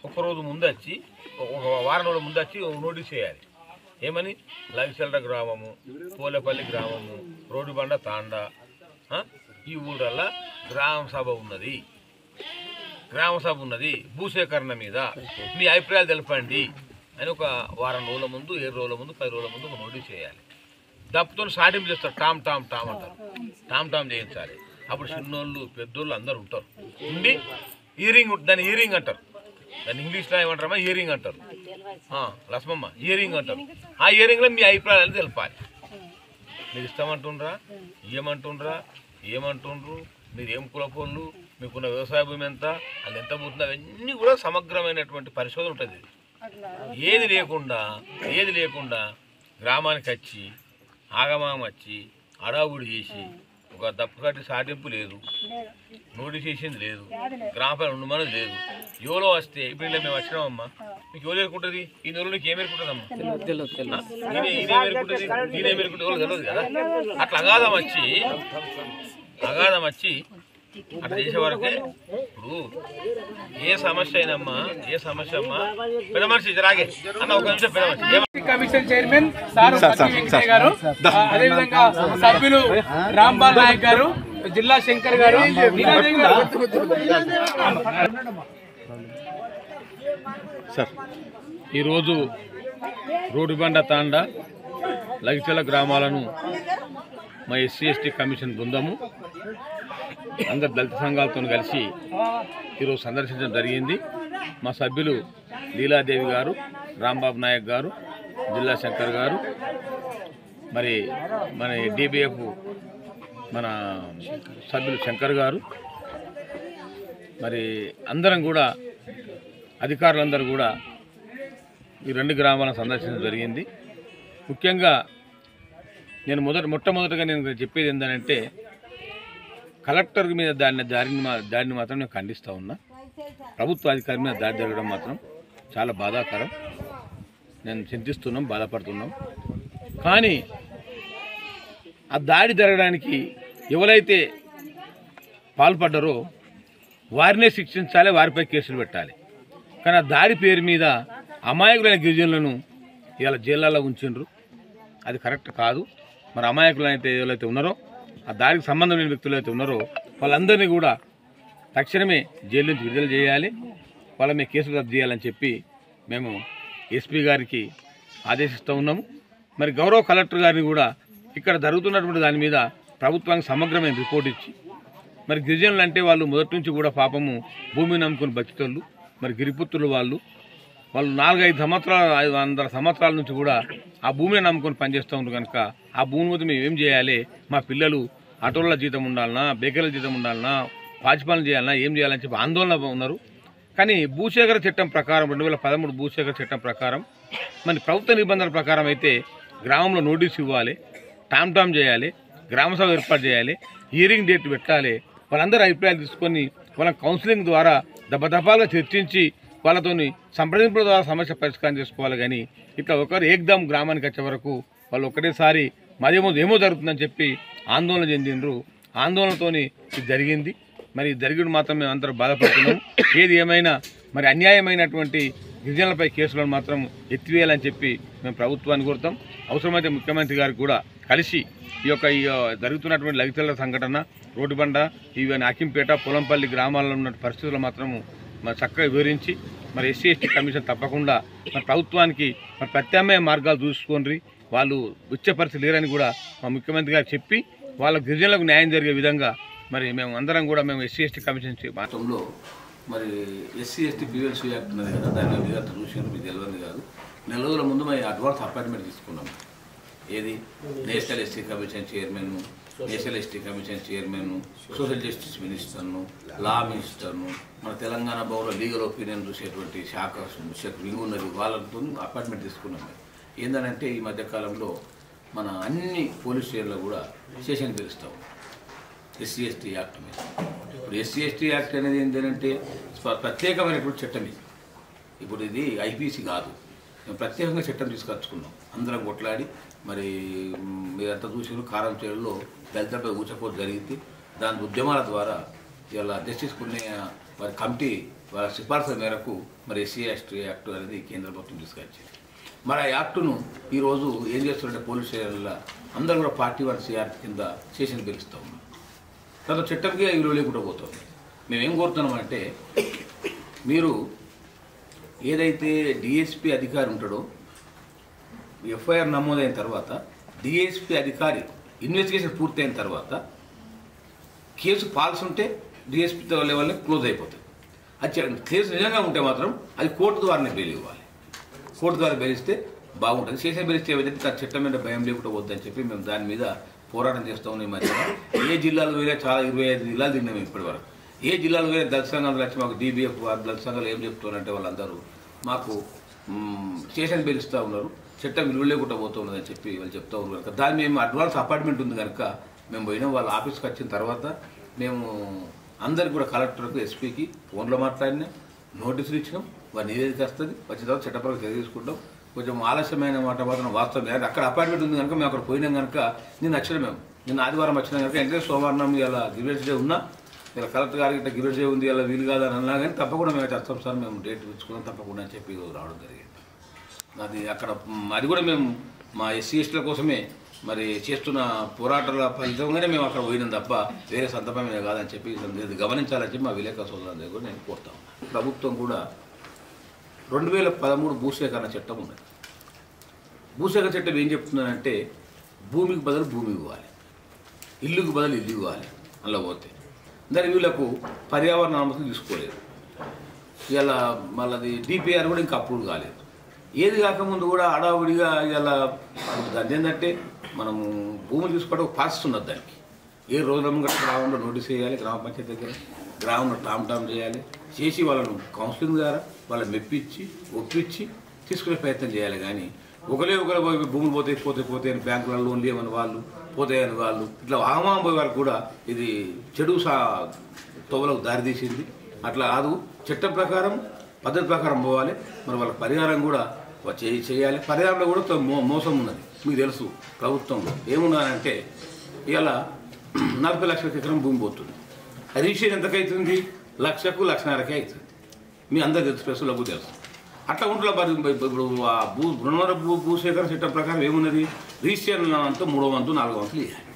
ఒకరోజు ముందు వచ్చి ఒక వారం రోజుల ముందు వచ్చి నోటీస్ చేయాలి. ఏమని? లవిచెల్ర గ్రామము, పోలేపల్లి గ్రామము, రోడ్డుబండ తాండా ఈ ఊరల్లా గ్రామ సభ ఉన్నది, భూసేకరణ మీద మీ అభిప్రాయాలు తెలపండి అని ఒక వారం రోజుల ముందు, 7 రోజుల ముందు, 10 రోజుల ముందు ఒక నోటీస్ చేయాలి. దప్పుతో సాటింపు చేస్తారు, టామ్ టామ్ టామ్ అంటారు, టామ్ టామ్ చేయించాలి. అప్పుడు చిన్నోళ్ళు పెద్దోళ్ళు అందరు ఉంటారు. ఉండి హియరింగ్, దాన్ని హియరింగ్ అంటారు, దాన్ని ఇంగ్లీష్లో ఏమంటారమ్మా హియరింగ్ అంటారు. లక్ష్మమ్మ హియరింగ్ అంటారు. ఆ హియరింగ్లో మీ అభిప్రాయాలు తెలపాలి. మీరు ఇష్టమంటుండ్రా, ఏమంటుండ్రు, మీరు ఏం కులపోళ్ళు, మీకున్న వ్యవసాయ భూమి ఎంత, అది ఎంత పోతుందో అవన్నీ కూడా సమగ్రమైనటువంటి పరిశోధన ఉంటుంది. ఏది లేకుండా గ్రామానికి వచ్చి ఆగమాగం వచ్చి అడావుడి చేసి ఒక దప్పకట్టి సాటింపు లేదు, నోటీస్ చేసింది లేదు, గ్రామ పైన ఉండమని లేదు. ఎవరో వస్తే ఇప్పుడు ఇలా మేము వచ్చినామమ్మా, మీకు ఎవరు ఎరుకుంటుంది? ఈ నెలలో నీకు ఏం ఎరుకుంటుందమ్మా? నేనే ఎరుకుంటే తెలియదు కదా. అట్లా అగాధం వచ్చి అట్లా చేసే వరకే. ఇప్పుడు ఏ సమస్య అమ్మా పెద్ద మనిషి రాగే అన్న ఒక నిమిషం. పెద్ద మనిషి కమిషన్ చైర్మన్ సార్ వెంకయ్య గారు, అదేవిధంగా సభ్యులు రాంబాల్ నాయక్ గారు, జిల్లా శంకర్ గారు, ఈరోజు రోడ్డుబండ తాండా లగిచెల గ్రామాలను మా SC/ST కమిషన్ బృందము అందరు దళిత సంఘాలతో కలిసి ఈరోజు సందర్శించడం జరిగింది. మా సభ్యులు లీలాదేవి గారు, రాంబాబు నాయక్ గారు, జిల్లా శంకర్ గారు, మరి మన DBF మన సభ్యులు శంకర్ గారు, మరి అందరం కూడా అధికారులందరూ కూడా ఈ 2 గ్రామాలను సందర్శించడం జరిగింది. ముఖ్యంగా నేను మొట్టమొదటిగా నేను చెప్పేది ఏంటంటే కలెక్టర్ మీద దాడిని మాత్రం నేను ఖండిస్తూ ఉన్నా. ప్రభుత్వ అధికారి మీద దాడి జరగడం మాత్రం చాలా బాధాకరం. నేను చింతిస్తున్నాం, బాధపడుతున్నాం. కానీ ఆ దాడి జరగడానికి ఎవరైతే పాల్పడ్డారో వారినే శిక్షించాలి, వారిపై కేసులు పెట్టాలి. కానీ ఆ దాడి పేరు మీద అమాయకులైన గిరిజనులను ఇవాళ జైళ్ళలో ఉంచిండ్రు. అది కరెక్ట్ కాదు. మరి అమాయకులు అయితే ఎవరైతే ఉన్నారో, ఆ దాడికి సంబంధం లేని వ్యక్తులు అయితే ఉన్నారో వాళ్ళందరినీ కూడా తక్షణమే జైలు నుంచి విడుదల చేయాలి, వాళ్ళ మీద కేసులు రద్దు చేయాలని చెప్పి మేము SP గారికి ఆదేశిస్తూ ఉన్నాము. మరి గౌరవ కలెక్టర్ గారిని కూడా ఇక్కడ జరుగుతున్నటువంటి దాని మీద ప్రభుత్వానికి సమగ్రమైన రిపోర్ట్ ఇచ్చి, మరి గిరిజనులు అంటే వాళ్ళు మొదటి నుంచి కూడా పాపము భూమిని నమ్ముకుని బతికేళ్ళు. మరి గిరిపుత్రులు వాళ్ళు 4-5 సంవత్సరాలు 500 సంవత్సరాల నుంచి కూడా ఆ భూమిని నమ్ముకొని పనిచేస్తూ ఉంటారు. కనుక ఆ భూమి మీద మేము ఏం చేయాలి? మా పిల్లలు ఆటోల జీతం ఉండాలన్నా, బేకరీల జీతం ఉండాలన్నా, పాచిపాలన చేయాలన్నా, ఏం చేయాలని చెప్పి ఆందోళన ఉన్నారు. కానీ భూసేకరణ చట్టం ప్రకారం 2013 భూసేకరణ చట్టం ప్రకారం మరి ప్రభుత్వ నిబంధనల ప్రకారం అయితే గ్రామంలో నోటీస్ ఇవ్వాలి, టామ్ చేయాలి, గ్రామసభ ఏర్పాటు చేయాలి, హియరింగ్ డేట్ పెట్టాలి. వాళ్ళందరూ అభిప్రాయాలు తీసుకొని వాళ్ళ కౌన్సిలింగ్ ద్వారా దెబ్బదెబ్బలుగా చర్చించి వాళ్ళతోని సంప్రదింపుల ద్వారా సమస్య పరిష్కారం చేసుకోవాలి. కానీ ఇట్లా ఒకరు ఏకదం గ్రామానికి వచ్చే వరకు వాళ్ళు ఒకటేసారి ఏమో జరుగుతుందని చెప్పి ఆందోళన చెందిండ్రు. ఆందోళనతోని ఇది జరిగింది. మరి జరిగిన మాత్రం మేము అందరూ బాధపడుతున్నాం. ఏది ఏమైనా మరి అన్యాయమైనటువంటి గిరిజనులపై కేసులను మాత్రం ఎత్తివేయాలని చెప్పి మేము ప్రభుత్వాన్ని కోరుతాం. అవసరమైతే ముఖ్యమంత్రి గారికి కూడా కలిసి ఈ జరుగుతున్నటువంటి లగితల సంఘటన, రోడ్డుబండ, ఈవెన్ అకింపేట, పొలంపల్లి గ్రామాల్లో ఉన్న పరిస్థితులు మాత్రము మరి చక్కగా వివరించి మరి ఎస్సీ ఎస్టీ కమిషన్ తప్పకుండా మరి ప్రభుత్వానికి మరి ప్రత్యామ్నాయ మార్గాలు చూసుకొని వాళ్ళు వచ్చే పరిస్థితి లేరని కూడా మా ముఖ్యమంత్రి గారు చెప్పి వాళ్ళ గిరిజనులకు న్యాయం జరిగే విధంగా మరి మేము అందరం కూడా మేము ఎస్సీ ఎస్టీ కమిషన్ మాత్రంలో మరి ఎస్సీ ఎస్టీ పీరియడ్స్ యాక్ట్ ఉన్నది కదా, దాని మీద చూసిన మీకు తెలియదు కాదు. నెల రోజుల ముందు మేము అడ్వాన్స్ అపాయింట్మెంట్ తీసుకున్నాం. ఏది national ST commission chairman, national ST commission chairman, social justice మినిస్టర్ను, లా మినిస్టర్ను, మన తెలంగాణ భవన్లో లీగల్ ఒపీనియన్ చూసేటువంటి శాఖ వింగ్ ఉన్నది, వాళ్ళతో అపాయింట్మెంట్ తీసుకున్నాం. ఏంటంటే ఈ మధ్యకాలంలో మన అన్ని పోలీస్ స్టేషన్లో కూడా సెషన్ పిలుస్తాం ఎస్సీ ఎస్టీ యాక్ట్ మీద. ఇప్పుడు ఎస్సీ ఎస్టీ యాక్ట్ అనేది ఏంటంటే ప్రత్యేకమైనటువంటి చట్టం ఇది. ఇప్పుడు ఇది ఐపీసీ కాదు, మేము ప్రత్యేకంగా చట్టం తీసుకొచ్చుకున్నాం. అందరం కొట్లాడి మరి మీరంతా చూసిన కారం చేడులో దళితులపై ఊచపోటు జరిగింది. దాని ఉద్యమాల ద్వారా ఇలా జస్టిస్ పుణ్య వారి కమిటీ వాళ్ళ సిఫార్సుల మేరకు మరి ఎస్సీ ఎస్టీ యాక్ట్ అనేది కేంద్ర ప్రభుత్వం తీసుకొచ్చింది. మరి ఆ యాక్టును ఈరోజు ఏం చేస్తున్నారంటే పోలీస్ స్టేషన్లో అందరూ కూడా పార్టీ 1 CR కింద స్టేషన్ పిలుస్తూ ఉన్నాం. దాంతో చట్టంకే విలువ లేకుండా పోతుంది. మేమేం కోరుతున్నామంటే మీరు ఏదైతే డిఎస్పీ అధికారి ఉంటాడో ఎఫ్ఐఆర్ నమోదైన తర్వాత డిఎస్పీ అధికారి ఇన్వెస్టిగేషన్ పూర్తయిన తర్వాత కేసు ఫాల్స్ ఉంటే డిఎస్పీ లెవెల్ని క్లోజ్ అయిపోతుంది. అది కేసు నిజంగా ఉంటే మాత్రం అది కోర్టు ద్వారానే బెయిల్ ఇవ్వాలి. కోర్టు ద్వారా బెయిలిస్తే బాగుంటుంది. చేసే బెయిలిస్తే ఏదైతే తన చట్టం మీద భయం లేకుండా వద్దని చెప్పి మేము దాని మీద పోరాటం చేస్తూ ఉన్నాం. ఈ మధ్య ఏ జిల్లాలో వేరే చాలా 25 జిల్లాలు తిన్నాం ఇప్పటి వరకు. ఏ జిల్లాలో వేరే దళిత సంఘాలు వచ్చి మాకు DBF దళిత సంఘాలు ఏం చెప్తున్నారంటే వాళ్ళందరూ మాకు స్టేషన్ బెయిలిస్తూ ఉన్నారు, చట్టం విలువ లేకుండా పోతూ ఉన్నదని చెప్పి వాళ్ళు చెప్తూ ఉన్నారు కనుక దాన్ని మేము అడ్వాన్స్ అపాయింట్మెంట్ ఉంది కనుక మేము పోయినాం. వాళ్ళ ఆఫీస్కి వచ్చిన తర్వాత మేము అందరికి కూడా కలెక్టర్కు ఎస్పీకి ఫోన్లో మాట్లాడినాం, నోటీసులు ఇచ్చినాం. వారి నివేదిక వస్తుంది, వచ్చిన తర్వాత చట్టపరంగా చర్య తీసుకుంటాం. కొంచెం ఆలస్యమైన మాట మాత్రం వాస్తవం. అక్కడ అపాయింట్మెంట్ ఉంది కనుక మేము అక్కడ పోయినాం కనుక నిన్న వచ్చినాం. మేము నిన్న ఆదివారం వచ్చినాం కనుక వెంటనే సోమవారం ఇలా గిరివేజ్ డే ఉన్నా, ఇలా కలెక్టర్ గారికి ఇట్లా గిరివేజ్ డే ఉంది, ఇలా వీలు కాదని అన్నా కానీ తప్పకుండా మేము వస్తాం సార్, మేము డేట్ ఇచ్చుకున్నాం తప్పకుండా అని చెప్పి రావడం జరిగింది. అది అక్కడ అది కూడా మేము మా ఎస్సీ ఎస్టీల కోసమే మరి చేస్తున్న పోరాటాల ఫలితంగానే మేము అక్కడ పోయినాం తప్ప వేరే సందర్భమే కాదని చెప్పి గమనించాలని చెప్పి మా విలేకరుల సోదరుల దగ్గర నేను కోరుతాం. ప్రభుత్వం కూడా 2013 భూసేకరణ చట్టం ఉన్నది. భూసేకరణ చట్టం ఏం చెప్తుందంటే భూమికి బదులు భూమి ఇవ్వాలి, ఇల్లుకి బదులు ఇల్లు ఇవ్వాలి. అలా పోతే దాని వీళ్ళకు పర్యావరణ అనుమతులు తీసుకోలేదు. ఇలా మళ్ళీ DPR కూడా ఇంకా అప్రూవ్ కాలేదు. ఏది కాకముందు కూడా హడావుడిగా ఇలా దాన్ని ఏంటంటే మనము భూములు తీసుకోవడం ప్రాసెస్ ఉన్నది. దానికి ఏ రోజుల ముంగట గ్రామంలో నోటీస్ చేయాలి, గ్రామ పంచాయతీ దగ్గర గ్రామంలో టామ్ చేయాలి, చేసి వాళ్ళను కౌన్సిలింగ్ ద్వారా వాళ్ళని మెప్పించి ఒప్పించి తీసుకునే ప్రయత్నం చేయాలి. కానీ ఒకరే భూములు పోతే అని బ్యాంకులలో లోన్లు ఇవ్వని వాళ్ళు, పోతాయని వాళ్ళు ఇట్లా ఆమాం పోయే వరకు కూడా ఇది చెడు తోవలకు దారితీసింది. అట్లా కాదు, చట్టం ప్రకారం పద్ధతి ప్రకారం పోవాలి. మరి వాళ్ళ పరిహారం కూడా చేయాలి. పరిహారంలో కూడా మోసం ఉన్నది. మీకు తెలుసు ప్రభుత్వంలో ఏమున్నదంటే ఇలా 40 లక్షల ఎకరం భూమి పోతుంది. రిజిస్ట్రేషన్ ఎంతకైతుంది? 1,00,000కు 1,50,000కే అవుతుంది. మీ అందరు తెలుసు, ప్రెస్సులకు తెలుసు. అట్లా ఉంటున్న ఇప్పుడు భూసేకరణ చట్టం ప్రకారం ఏమున్నది? రిజిస్ట్రేషన్ అంతా 3వ వంతు 4వ వంతులు ఇవ్వాలి.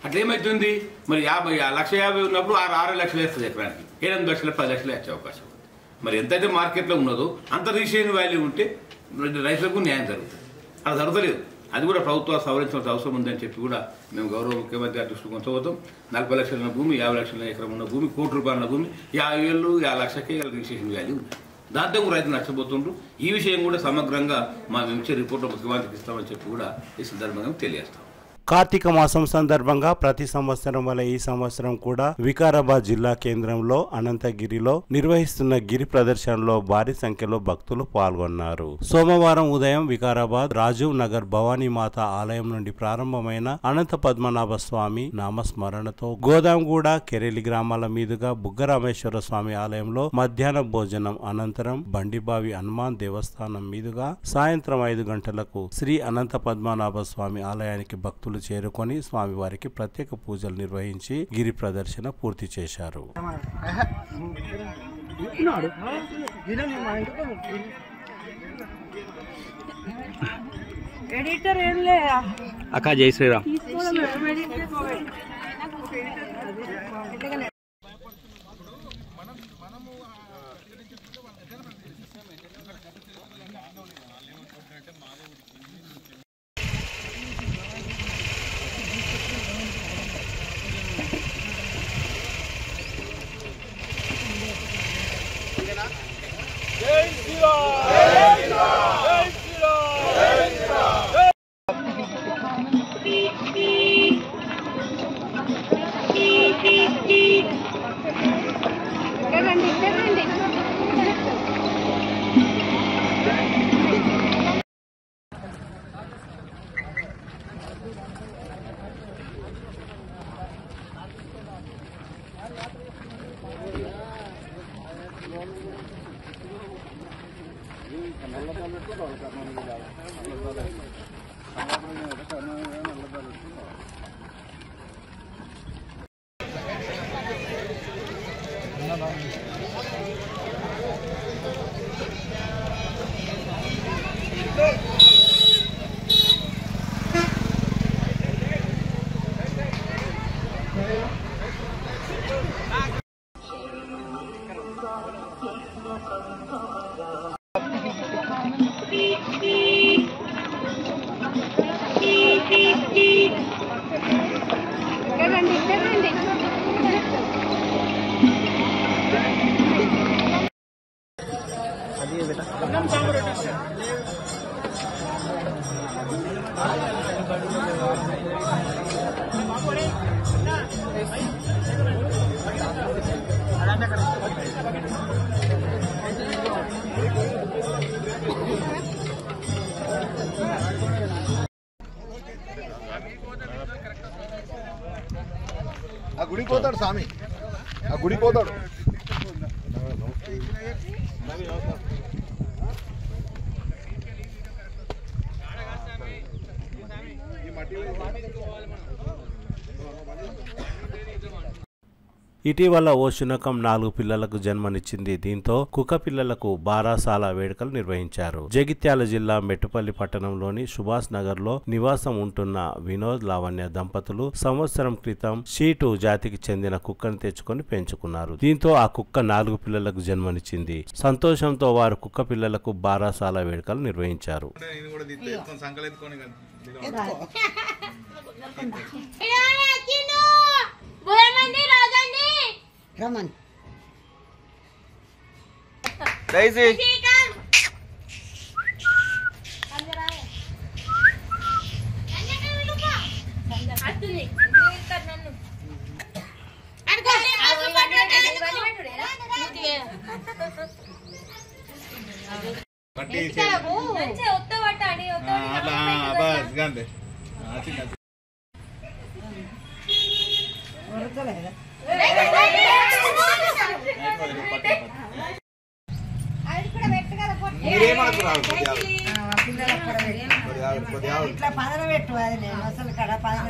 అట్లా ఏమవుతుంది? మరి 1,50,000 ఉన్నప్పుడు 6 లక్షలు వేస్తుంది ఎకరానికి, 8 లక్షలు 10 లక్షలు వచ్చే అవకాశం ఉంది. మరి ఎంతైతే మార్కెట్లో ఉన్నదో అంత రిజిస్ట్రేషన్ వాల్యూ ఉంటే రైతులకు న్యాయం జరుగుతుంది. అలా జరగలేదు. అది కూడా ప్రభుత్వాలు సవరించాల్సిన అవసరం ఉందని చెప్పి కూడా మేము గౌరవ ముఖ్యమంత్రి గారి దృష్టికి కొంచబోతాం. 40 లక్షల భూమి, 50 లక్షల ఎకరం ఉన్న భూమి, ₹1,00,00,000 భూమి 50,000, 50,00,000కే రిజిస్ట్రేషన్ వాల్యూ ఉంది. దాంతో కూడా రైతులు నష్టపోతుండ్రు. ఈ విషయం కూడా సమగ్రంగా మా ఇచ్చే రిపోర్ట్లో ముఖ్యమంత్రికి ఇస్తామని చెప్పి కూడా ఈ సందర్భంగా తెలియజేస్తాం. కార్తీక మాసం సందర్భంగా ప్రతి సంవత్సరం వల్ల ఈ సంవత్సరం కూడా వికారాబాద్ జిల్లా కేంద్రంలో అనంతగిరిలో నిర్వహిస్తున్న గిరి ప్రదర్శనలో భారీ సంఖ్యలో భక్తులు పాల్గొన్నారు. సోమవారం ఉదయం వికారాబాద్ రాజీవ్ నగర్ భవానీ మాత ఆలయం నుండి ప్రారంభమైన అనంత పద్మనాభ స్వామి నామస్మరణతో గోదాంగూడ కెరెలి గ్రామాల మీదుగా బుగ్గరామేశ్వర స్వామి ఆలయంలో మధ్యాహ్న భోజనం అనంతరం బండిబావి హనుమాన్ దేవస్థానం మీదుగా సాయంత్రం 5 గంటలకు శ్రీ అనంత పద్మనాభ స్వామి ఆలయానికి భక్తులు చేరుకొని స్వామివారికి ప్రత్యేక పూజలు నిర్వహించి గిరి ప్రదర్శన పూర్తి చేశారు. ఎడిటర్ ఏం లే అక్క జై శ్రీరామ్. ఆ గుడికి పోతాడు స్వామి, ఆ గుడికి పోతాడు. ఇటీవల ఓ శునకం 4 పిల్లలకు జన్మనిచ్చింది. దీంతో కుక్క పిల్లలకు బారాసాల వేడుకలు నిర్వహించారు. జగిత్యాల జిల్లా మెట్టుపల్లి పట్టణంలోని సుభాష్ నగర్ లో నివాసం ఉంటున్న వినోద్ లావణ్య దంపతులు సంవత్సరం క్రితం షీటు జాతికి చెందిన కుక్కను తెచ్చుకొని పెంచుకున్నారు. దీంతో ఆ కుక్క 4 పిల్లలకు జన్మనిచ్చింది. సంతోషంతో వారు కుక్క పిల్లలకు బారాసాల వేడుకలు నిర్వహించారు. రమన్ డైజీ ఇట్లా పదన పెట్టు, అది నేను అసలు కడ పదన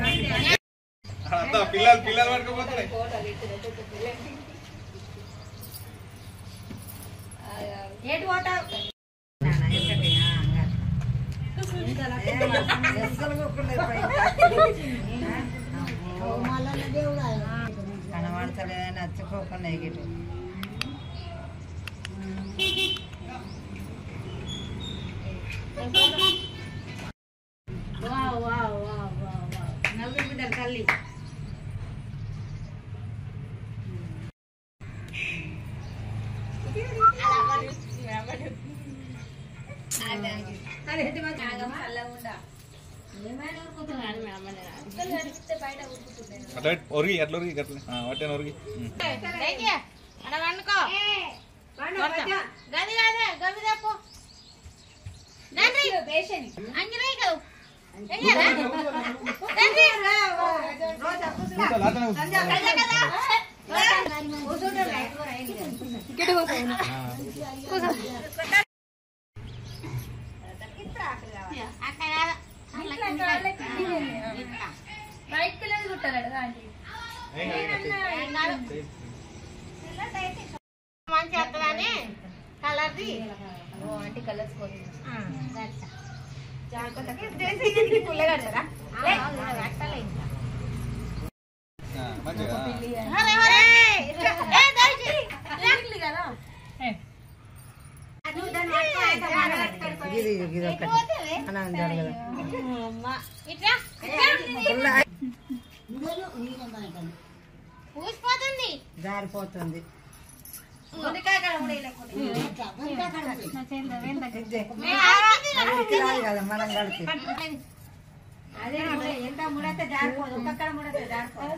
పిల్లలు పిల్లలు పట్టుకుపోతున్నాయి. కనబడతలే నచ్చుకోకుండా ఎగిటి నలుగురు బిడ్డలు తల్లి అట్లా ఒరిగి అట్లా ఒరిగి అట్లా వాటిని ఒరిగి మంచి అంటే కలర్స్ కోసం జాగ్రత్తగా పుల్లగా కడతారా అట్టలే ఇంకా జారిపోతుంది కదా మనం కడితే అదే ఎంత ముడతే జారిపోదు ఒక్కొక్కడ ముడతే జారిపోదు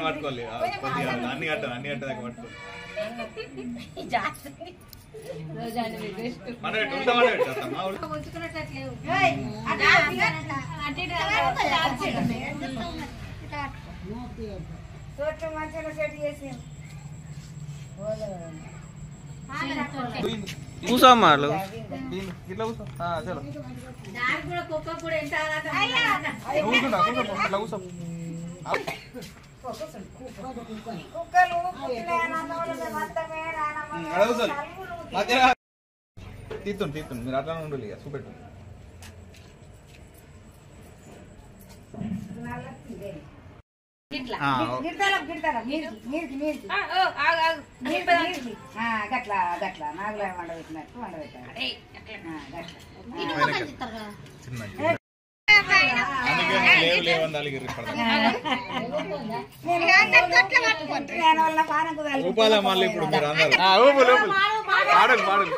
పట్టుకోవాలి అన్ని కట్టాలి పట్టుకో కూసో మారు ఇట్లా కూసో చలో కూసో తీస్తుంది మీరు అట్లా ఉండాలి ఇక చూపెట్టు గట్లా గట్లా నాగులా వండబెట్టినట్టు వండబెట్టాలి మళ్ళీ ఇప్పుడు మీరు అందరూ పాడలు పాడలు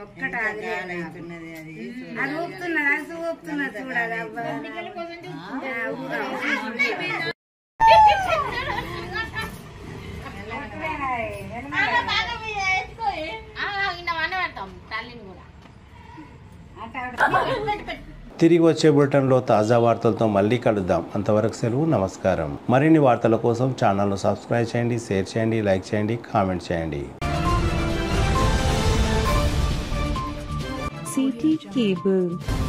ఒక్కట అది ఊపుతున్నది అది ఊపుతున్నది చూడాలి తిరిగి వచ్చే బులెటిన్లో తాజా వార్తలతో మళ్ళీ కలుద్దాం. అంతవరకు సెలవు, నమస్కారం. మరిన్ని వార్తల కోసం ఛానల్ను సబ్స్క్రైబ్ చేయండి, షేర్ చేయండి, లైక్ చేయండి, కామెంట్ చేయండి. CT Cable.